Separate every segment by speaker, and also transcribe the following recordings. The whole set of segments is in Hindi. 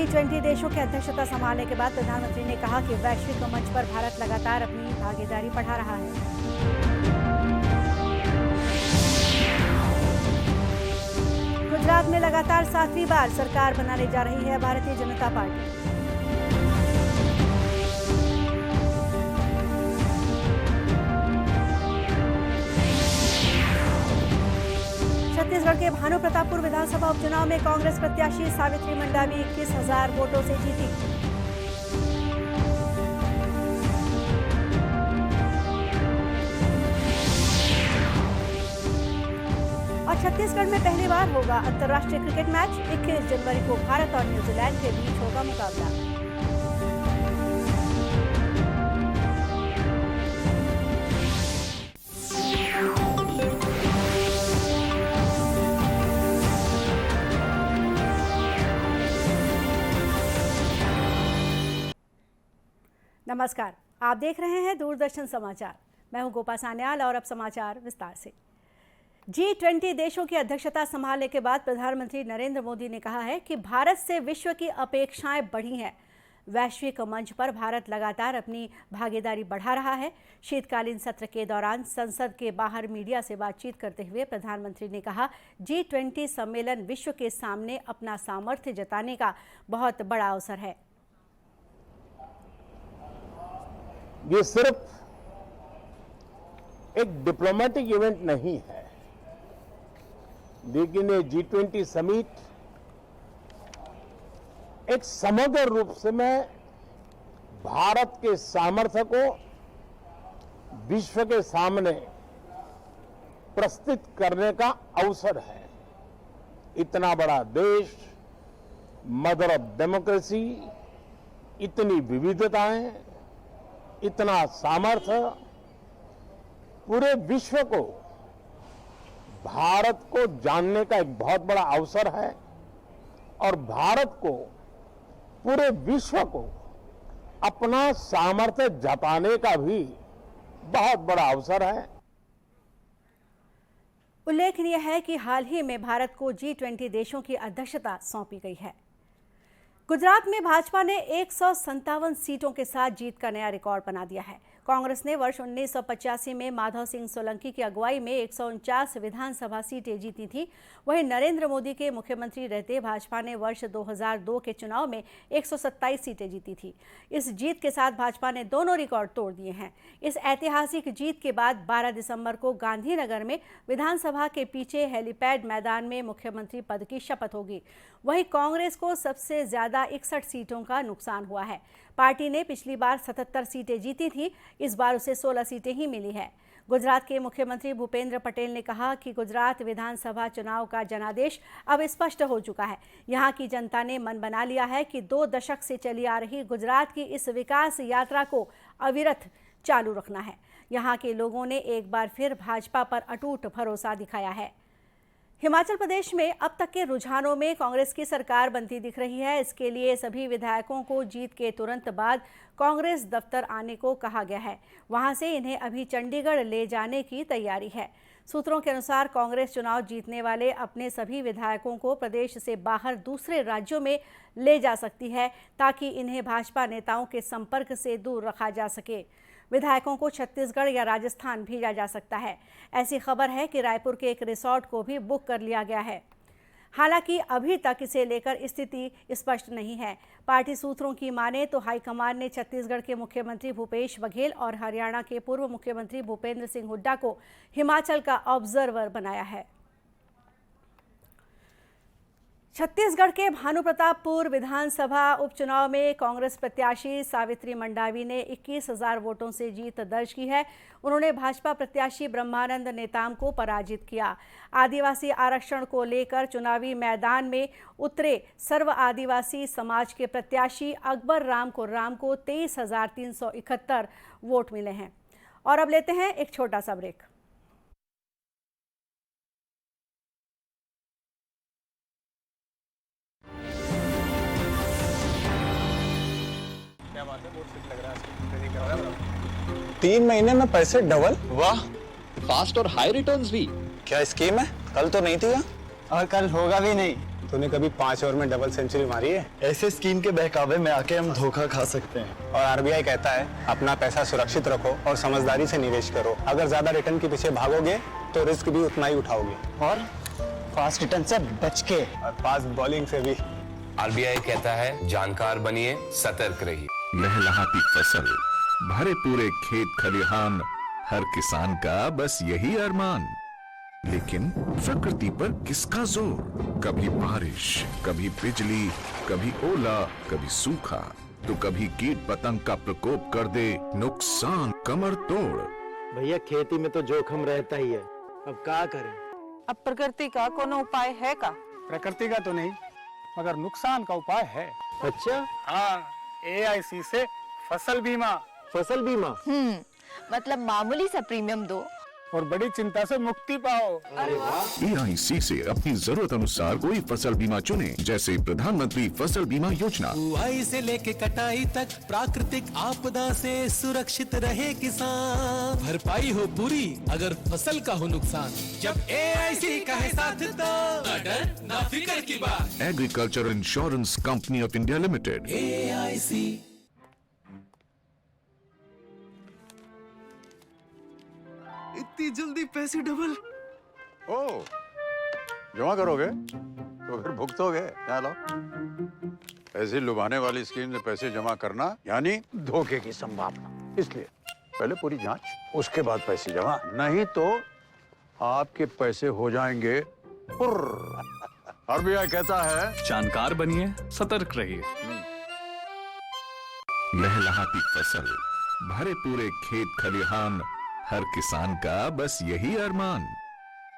Speaker 1: G20 देशों की अध्यक्षता संभालने के बाद प्रधानमंत्री ने कहा कि वैश्विक मंच पर भारत लगातार अपनी भागीदारी बढ़ा रहा है। गुजरात में लगातार 7वीं बार सरकार बनाने जा रही है भारतीय जनता पार्टी। छत्तीसगढ़ के भानु प्रतापपुर विधानसभा उपचुनाव में कांग्रेस प्रत्याशी सावित्री मंडावी 21,000 वोटों से जीती। और छत्तीसगढ़ में पहली बार होगा अंतर्राष्ट्रीय क्रिकेट मैच। 21 जनवरी को भारत और न्यूजीलैंड के बीच होगा मुकाबला। नमस्कार, आप देख रहे हैं दूरदर्शन समाचार। मैं हूं गोपा सान्याल और अब समाचार विस्तार से। G20 देशों की अध्यक्षता संभालने के बाद प्रधानमंत्री नरेंद्र मोदी ने कहा है कि भारत से विश्व की अपेक्षाएं बढ़ी हैं। वैश्विक मंच पर भारत लगातार अपनी भागीदारी बढ़ा रहा है। शीतकालीन सत्र के दौरान संसद के बाहर मीडिया से बातचीत करते हुए प्रधानमंत्री ने कहा, G20 सम्मेलन विश्व के सामने अपना सामर्थ्य जताने का बहुत बड़ा अवसर है।
Speaker 2: ये सिर्फ एक डिप्लोमेटिक इवेंट नहीं है, लेकिन ये G20 समिट एक समग्र रूप से में भारत के सामर्थ्य को विश्व के सामने प्रस्तुत करने का अवसर है। इतना बड़ा देश, मदर ऑफ डेमोक्रेसी, इतनी विविधताएं, इतना सामर्थ्य, पूरे विश्व को भारत को जानने का एक बहुत बड़ा अवसर है और भारत को, पूरे विश्व को अपना सामर्थ्य जताने का भी बहुत बड़ा अवसर है।
Speaker 1: उल्लेखनीय है कि हाल ही में भारत को G20 देशों की अध्यक्षता सौंपी गई है। गुजरात में भाजपा ने 157 सीटों के साथ जीत का नया रिकॉर्ड बना दिया है। कांग्रेस ने वर्ष 1985 में माधव सिंह सोलंकी की अगुवाई में 149 विधानसभा सीटें जीती थी। वहीं नरेंद्र मोदी के मुख्यमंत्री रहते भाजपा ने वर्ष 2002 के चुनाव में 127 सीटें जीती थी। इस जीत के साथ भाजपा ने दोनों रिकॉर्ड तोड़ दिए हैं। इस ऐतिहासिक जीत के बाद 12 दिसंबर को गांधीनगर में विधानसभा के पीछे हेलीपैड मैदान में मुख्यमंत्री पद की शपथ होगी। वहीं कांग्रेस को सबसे ज्यादा 61 सीटों का नुकसान हुआ है। पार्टी ने पिछली बार 77 सीटें जीती थी, इस बार उसे 16 सीटें ही मिली है। गुजरात के मुख्यमंत्री भूपेंद्र पटेल ने कहा कि गुजरात विधानसभा चुनाव का जनादेश अब स्पष्ट हो चुका है। यहां की जनता ने मन बना लिया है कि 2 दशक से चली आ रही गुजरात की इस विकास यात्रा को अविरत चालू रखना है। यहां के लोगों ने एक बार फिर भाजपा पर अटूट भरोसा दिखाया है। हिमाचल प्रदेश में अब तक के रुझानों में कांग्रेस की सरकार बनती दिख रही है। इसके लिए सभी विधायकों को जीत के तुरंत बाद कांग्रेस दफ्तर आने को कहा गया है। वहां से इन्हें अभी चंडीगढ़ ले जाने की तैयारी है। सूत्रों के अनुसार कांग्रेस चुनाव जीतने वाले अपने सभी विधायकों को प्रदेश से बाहर दूसरे राज्यों में ले जा सकती है, ताकि इन्हें भाजपा नेताओं के संपर्क से दूर रखा जा सके। विधायकों को छत्तीसगढ़ या राजस्थान भेजा जा सकता है। ऐसी खबर है कि रायपुर के एक रिसोर्ट को भी बुक कर लिया गया है। हालांकि अभी तक इसे लेकर स्थिति स्पष्ट नहीं है। पार्टी सूत्रों की माने तो हाईकमान ने छत्तीसगढ़ के मुख्यमंत्री भूपेश बघेल और हरियाणा के पूर्व मुख्यमंत्री भूपेंद्र सिंह हुड्डा को हिमाचल का ऑब्जर्वर बनाया है। छत्तीसगढ़ के भानु प्रतापपुर विधानसभा उपचुनाव में कांग्रेस प्रत्याशी सावित्री मंडावी ने 21,000 वोटों से जीत दर्ज की है। उन्होंने भाजपा प्रत्याशी ब्रह्मानंद नेताम को पराजित किया। आदिवासी आरक्षण को लेकर चुनावी मैदान में उतरे सर्व आदिवासी समाज के प्रत्याशी अकबर राम को 23,371 वोट मिले हैं। और अब लेते हैं एक छोटा सा ब्रेक।
Speaker 3: क्या बात है, बहुत फिट लग रहा है।
Speaker 4: 3 महीने में पैसे डबल?
Speaker 3: वाह, फास्ट और हाई रिटर्न्स भी।
Speaker 4: क्या स्कीम है? कल तो नहीं थी यहाँ।
Speaker 5: और कल होगा भी नहीं।
Speaker 3: तूने कभी 5 ओवर में डबल सेंचुरी मारी है?
Speaker 4: ऐसे स्कीम के बहकावे में आके हम धोखा खा सकते हैं।
Speaker 3: और आरबीआई कहता है अपना पैसा सुरक्षित रखो और समझदारी से निवेश करो। अगर ज्यादा रिटर्न के पीछे भागोगे तो रिस्क भी उतना ही उठाओगे।
Speaker 4: और फास्ट रिटर्न से बच के।
Speaker 3: और फास्ट बॉलिंग से भी।
Speaker 5: आरबीआई कहता है जानकार बनिए, सतर्क रहिए।
Speaker 6: लहलहाती फसल, भरे पूरे खेत खलिहान, हर किसान का बस यही अरमान। लेकिन प्रकृति पर किसका जोर? कभी बारिश, कभी बिजली, कभी ओला, कभी सूखा, तो कभी कीट पतंग का प्रकोप कर दे नुकसान कमर तोड़।
Speaker 4: भैया खेती में तो जोखिम रहता ही है, अब क्या करें?
Speaker 7: अब प्रकृति का कोनो उपाय है का?
Speaker 8: प्रकृति का तो नहीं, मगर नुकसान का उपाय है।
Speaker 4: अच्छा,
Speaker 8: हाँ, AIC से फसल बीमा।
Speaker 4: फसल बीमा?
Speaker 7: मतलब मामूली सा प्रीमियम दो
Speaker 8: और बड़ी चिंता से मुक्ति पाओ।
Speaker 6: AIC से अपनी जरूरत अनुसार कोई फसल बीमा चुने, जैसे प्रधानमंत्री फसल बीमा योजना।
Speaker 9: बुआई से लेके कटाई तक प्राकृतिक आपदा से सुरक्षित रहे किसान। भरपाई हो पूरी अगर फसल का हो नुकसान, जब AIC का है साथ तो डर ना फिक्र की बात।
Speaker 6: Agriculture insurance company of India limited.
Speaker 9: AIC। इतनी जल्दी पैसे डबल?
Speaker 10: ओ, जमा करोगे तो फिर भुगतोगे। यहाँ लो, ऐसी लुभाने वाली स्कीम में पैसे जमा करना यानी धोखे की संभावना, इसलिए पहले पूरी जांच, उसके बाद पैसे जमा, नहीं तो आपके पैसे हो जाएंगे फुर्र। आरबीआई कहता है
Speaker 11: जानकार बनिए, सतर्क रहिए।
Speaker 6: लहलहाती फसल, भरे पूरे खेत खलिहान, हर किसान का बस यही अरमान।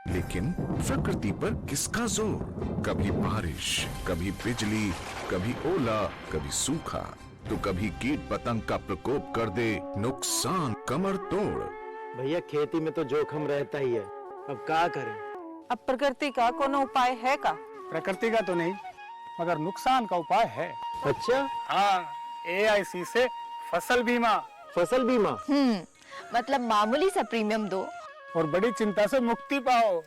Speaker 6: लेकिन प्रकृति पर किसका जोर? कभी बारिश, कभी बिजली, कभी ओला, कभी सूखा, तो कभी कीट पतंग का प्रकोप कर दे नुकसान कमर तोड़।
Speaker 4: भैया खेती में तो जोखिम रहता ही है, अब क्या करें?
Speaker 7: अब प्रकृति का कोनो उपाय है का?
Speaker 8: प्रकृति का तो नहीं, मगर नुकसान का उपाय है।
Speaker 4: अच्छा,
Speaker 8: हाँ, AIC से फसल बीमा।
Speaker 4: फसल बीमा?
Speaker 7: मतलब मामूली सा प्रीमियम दो
Speaker 8: और बड़ी चिंता से मुक्ति पाओ।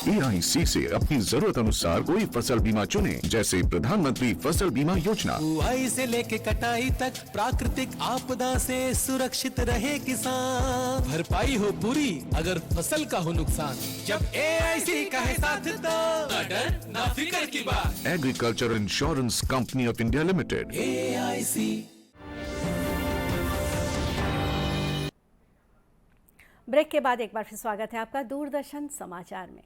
Speaker 6: AIC से अपनी जरूरत अनुसार कोई फसल बीमा चुने, जैसे प्रधानमंत्री फसल बीमा योजना।
Speaker 9: बुआई से लेके कटाई तक प्राकृतिक आपदा से सुरक्षित रहे किसान। भरपाई हो पूरी अगर फसल का हो नुकसान, जब AIC का है साथ तो डर ना फिक्र की बात।
Speaker 6: Agriculture insurance company of India limited.
Speaker 9: AIC।
Speaker 1: Break के बाद एक बार फिर स्वागत है आपका दूरदर्शन समाचार में।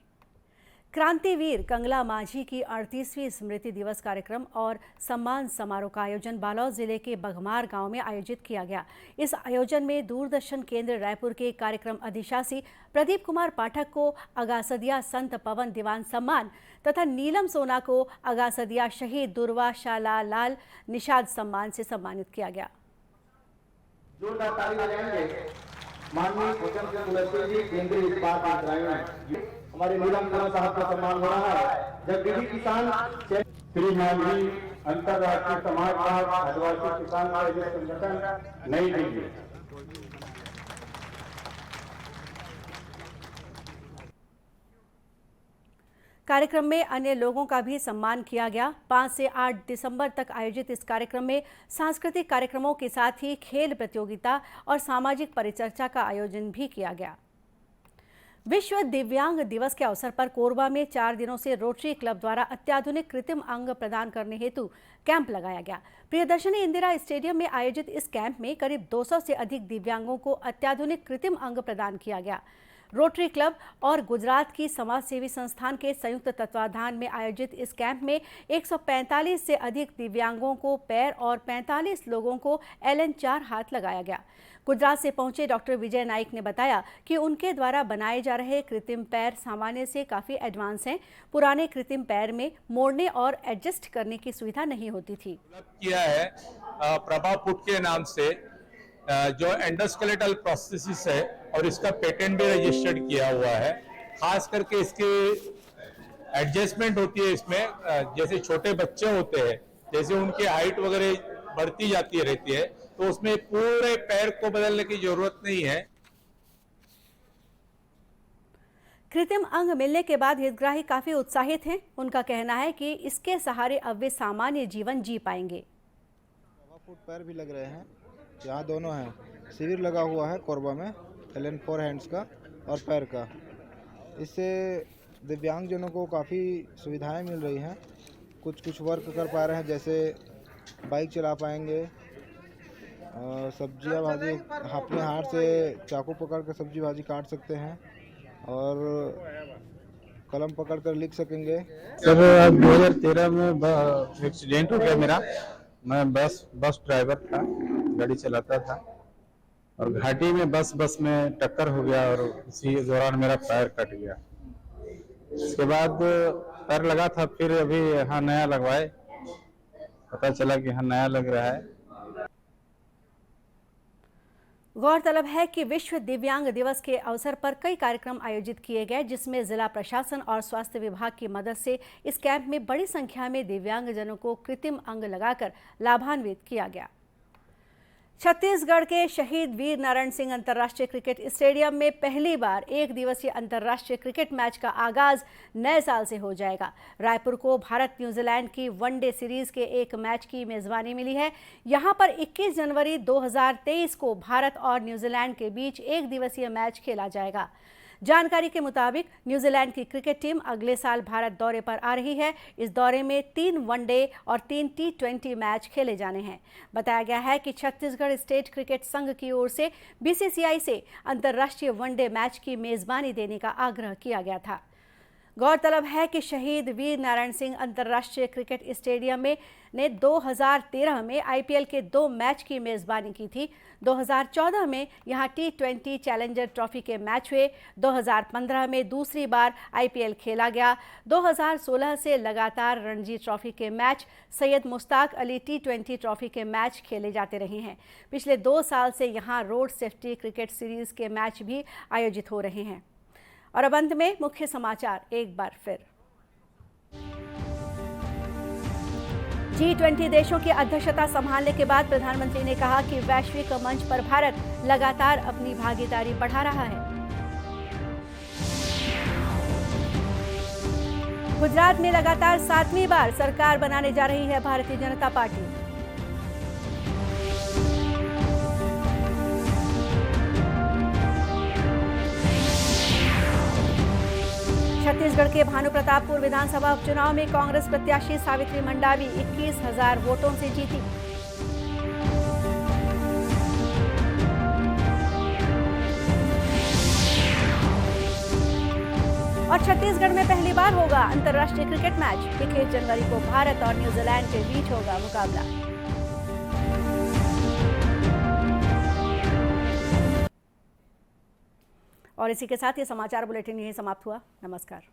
Speaker 1: क्रांतिवीर कंगला माझी की 38वीं स्मृति दिवस कार्यक्रम और सम्मान समारोह का आयोजन बालोद जिले के बघमार गांव में आयोजित किया गया। इस आयोजन में दूरदर्शन केंद्र रायपुर के कार्यक्रम अधिशासी प्रदीप कुमार पाठक को अगासदिया संत पवन दीवान सम्मान तथा नीलम सोना को अगासदिया शहीद दुर्वा शाला लाल निषाद सम्मान से सम्मानित किया गया।
Speaker 12: माननीय भूषण सिंह कुलस्ते जी, केंद्रीय इस्पात मंत्रालय, हमारे नीलम सोना साहब का सम्मान हो रहा है। जब विधि किसान श्री मालवी अंतर्राष्ट्रीय समाजवाद आदिवासी किसान संगठन नई दिल्ली।
Speaker 1: कार्यक्रम में अन्य लोगों का भी सम्मान किया गया। 5 से 8 दिसंबर तक आयोजित इस कार्यक्रम में सांस्कृतिक कार्यक्रमों के साथ ही खेल प्रतियोगिता और सामाजिक परिचर्चा का आयोजन भी किया गया। विश्व दिव्यांग दिवस के अवसर पर कोरबा में 4 दिनों से रोटरी क्लब द्वारा अत्याधुनिक कृत्रिम अंग प्रदान करने हेतु कैंप लगाया गया। प्रियदर्शनी इंदिरा स्टेडियम में आयोजित इस कैंप में करीब 200 से अधिक दिव्यांगों को अत्याधुनिक कृत्रिम अंग प्रदान किया गया। रोटरी क्लब और गुजरात की समाज सेवी संस्थान के संयुक्त तत्वाधान में आयोजित इस कैंप में 145 से अधिक दिव्यांगों को पैर और 45 लोगों को LN4 हाथ लगाया गया। गुजरात से पहुंचे डॉक्टर विजय नाइक ने बताया कि उनके द्वारा बनाए जा रहे कृत्रिम पैर सामान्य से काफ़ी एडवांस हैं। पुराने कृत्रिम पैर में मोड़ने और एडजस्ट करने की सुविधा नहीं होती थी।
Speaker 13: किया है प्रभा पुट के नाम से, जो एंडोस्केलेटल प्रोस्थेसिस है और इसका पेटेंट भी रजिस्टर्ड किया हुआ है। खास करके इसकी एडजस्टमेंट होती है इसमें, जैसे छोटे बच्चे होते हैं, जैसे उनकी हाइट वगैरह बढ़ती जाती रहती है, तो उसमें पूरे पैर को बदलने की जरूरत नहीं है।
Speaker 1: कृत्रिम अंग मिलने के बाद हितग्राही काफी उत्साहित हैं। उनका कहना है कि इसके सहारे अब वे सामान्य जीवन जी पाएंगे।
Speaker 14: फुट पैर भी लग रहे हैं, यहाँ दोनों हैं। शिविर लगा हुआ है कोरबा में, एलन 4 हैंड्स का और पैर का। इससे दिव्यांगजनों को काफ़ी सुविधाएं मिल रही हैं। कुछ वर्क कर पा रहे हैं, जैसे बाइक चला पाएंगे, सब्जियां भाजी अपने हाथ से चाकू पकड़ कर सब्जी भाजी काट सकते हैं और कलम पकड़ कर लिख सकेंगे।
Speaker 8: सर 2013 में एक्सीडेंट हो गया मेरा। मैं बस ड्राइवर था, गाड़ी चलाता था और घाटी में बस में टक्कर हो गया और इसी दौरान मेरा पैर कट गया। इसके बाद पैर लगा था, फिर अभी यहाँ नया लगवाए, पता चला कि यहाँ नया लग रहा है।
Speaker 1: गौरतलब है कि विश्व दिव्यांग दिवस के अवसर पर कई कार्यक्रम आयोजित किए गए, जिसमें जिला प्रशासन और स्वास्थ्य विभाग की मदद से इस कैंप में बड़ी संख्या में दिव्यांगजनों को कृत्रिम अंग लगाकर लाभान्वित किया गया। छत्तीसगढ़ के शहीद वीर नारायण सिंह अंतर्राष्ट्रीय क्रिकेट स्टेडियम में पहली बार एक दिवसीय अंतर्राष्ट्रीय क्रिकेट मैच का आगाज नए साल से हो जाएगा। रायपुर को भारत न्यूजीलैंड की वनडे सीरीज के एक मैच की मेजबानी मिली है। यहां पर 21 जनवरी 2023 को भारत और न्यूजीलैंड के बीच एक दिवसीय मैच खेला जाएगा। जानकारी के मुताबिक न्यूजीलैंड की क्रिकेट टीम अगले साल भारत दौरे पर आ रही है। इस दौरे में 3 वनडे और 3 T20 मैच खेले जाने हैं। बताया गया है कि छत्तीसगढ़ स्टेट क्रिकेट संघ की ओर से BCCI से अंतर्राष्ट्रीय वनडे मैच की मेजबानी देने का आग्रह किया गया था। गौरतलब है कि शहीद वीर नारायण सिंह अंतर्राष्ट्रीय क्रिकेट स्टेडियम ने 2013 में IPL के 2 मैच की मेजबानी की थी। 2014 में यहां T20 चैलेंजर ट्रॉफी के मैच हुए। 2015 में दूसरी बार IPL खेला गया। 2016 से लगातार रणजी ट्रॉफी के match, Syed Mushtaq Ali T20 trophy के मैच खेले जाते रहे हैं। पिछले 2 साल से यहां रोड सेफ्टी क्रिकेट सीरीज के मैच भी आयोजित हो रहे हैं। और अब अंत में मुख्य समाचार एक बार फिर। G20 देशों की अध्यक्षता संभालने के बाद प्रधानमंत्री ने कहा कि वैश्विक मंच पर भारत लगातार अपनी भागीदारी बढ़ा रहा है। गुजरात में लगातार 7वीं बार सरकार बनाने जा रही है भारतीय जनता पार्टी। छत्तीसगढ़ के भानुप्रतापपुर विधानसभा उपचुनाव में कांग्रेस प्रत्याशी सावित्री मंडावी 21,000 वोटों से जीती। और छत्तीसगढ़ में पहली बार होगा अंतर्राष्ट्रीय क्रिकेट मैच। 21 जनवरी को भारत और न्यूजीलैंड के बीच होगा मुकाबला। और इसी के साथ ये समाचार बुलेटिन यहीं समाप्त हुआ। नमस्कार।